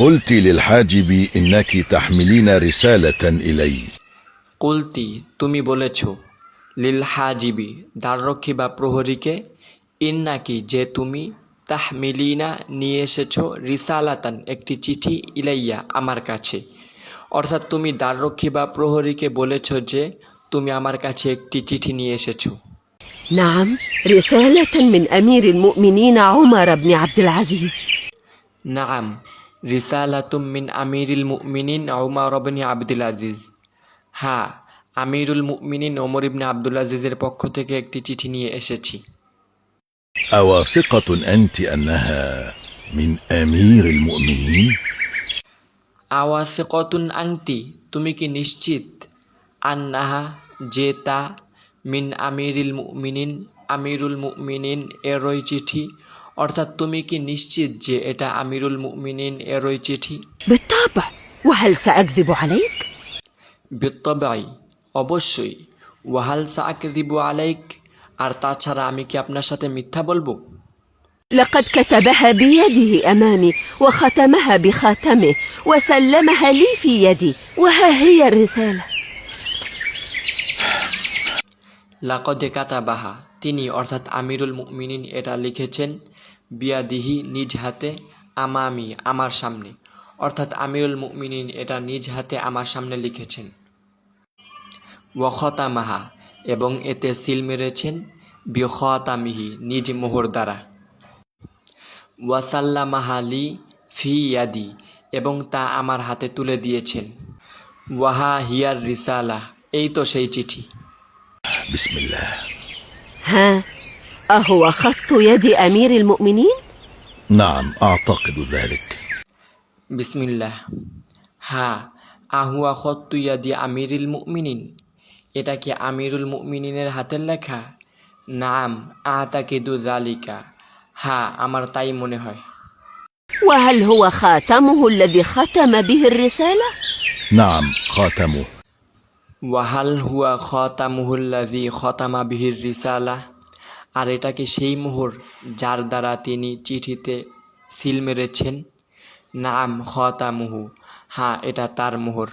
قلت للحاجب إنك تحملين رسالة إلي. কুলতি তুমি বলেছ, লিল হাজিবি দ্বাররক্ষী বা প্রহরীকে, ইন্নাকি যে তুমি, তাহমিলিনা নিয়ে এসেছো, রিসালাতান একটি চিঠি, ইলাইয়া আমার কাছে। অর্থাৎ তুমি দ্বাররক্ষী বা প্রহরীকে বলেছ যে তুমি আমার কাছে একটি চিঠি নিয়ে এসেছো। نعم، رسالة من أمير المؤمنين عمر بن عبد العزيز. নাম রিসালাতুম মিন আমিরুল মুমিনিন উমর ইবনে আব্দুল আজিজ। হ্যাঁ, আমিরুল মুমিনিন ওমর ইবনে আব্দুল আজিজের পক্ষ থেকে একটি চিঠি নিয়ে এসেছি। أواثقة أنت أنها من أمير المؤمنين؟ আওয়াসিকতুন আনতি তুমি কি নিশ্চিত, আন্নাহা যে তা, মিন আমিরুল মুমিনিন আমিরুল মুমিনিন এরই চিঠি, অর্থাৎ তুমি কি নিশ্চিত যে এটা আমিরুল মুমিনিন এরই চিঠি? بالطبع، وهل سأكذب عليك؟ বিত্তবাই অবশ্যই, ওয়াহাল সাআকযিবু আলাইক আর তাছাড়া আমি কি আপনার সাথে মিথ্যা বলবো? لقد كتبها بيده أمامي وختمها بخاتمه وسلمها لي في يدي، وها هي الرسالة. লাকদে কাতাবাহা তিনি অর্থাৎ আমিরুল মুমিনিন এটা লিখেছেন, বিয়াদিহি নিজ হাতে, আমামি আমার সামনে, অর্থাৎ আমিরুল মুমিনিন এটা নিজ হাতে আমার সামনে লিখেছেন। ওয়াখতামাহা এবং এতে সিল মেরেছেন, বিখতামিহি নিজ মোহর দ্বারা। ওয়াসাল্লামাহা লি ফি ইয়াদি এবং তা আমার হাতে তুলে দিয়েছেন। ওয়াহা হিয়ার রিসালা এই তো সেই চিঠি। بسم الله. ها، أهو خط يد أمير المؤمنين؟ نعم أعتقد ذلك. বিসমিল্লাহ। হ্যাঁ, আহুয়া খত্তু ইয়াদি আমিরুল মুমিনিন এটা কি আমিরুল মুমিনিনের হাতের লেখা? নাম আতাকিদু যালিকা হ্যাঁ, আমার তাই মনে হয়। وهل هو خاتمه الذي ختم به الرسالة؟ نعم خاتمه. ওয়াহাল হুয়া খতামুহুল্লাযী খতামা বিহির রিসালা আর এটা কি সেই মোহর যার দ্বারা তিনি চিঠিতে সিল মেরেছেন? নাম খতামুহু হ্যাঁ, এটা তার মোহর।